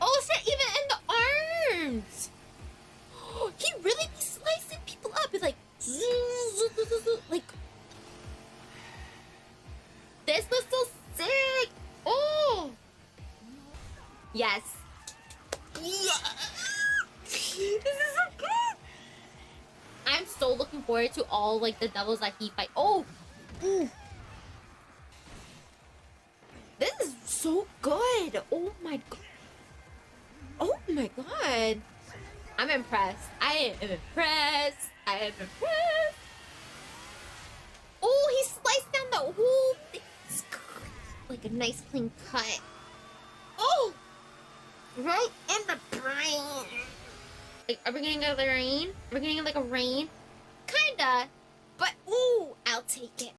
Oh shit, even in the arms! He really be slicing people up. It's like, this looks so sick. Oh, yes. Yeah. This is so good. I'm so looking forward to all like the devils that he fight. Oh, ooh. This is so good. Oh my god. Oh my god. I'm impressed. I am impressed. I am impressed. Oh, he sliced down the whole thing. Like a nice clean cut. Oh! Right in the brain. Like, are we getting a rain? Are we getting like a rain? Kinda. But, ooh, I'll take it.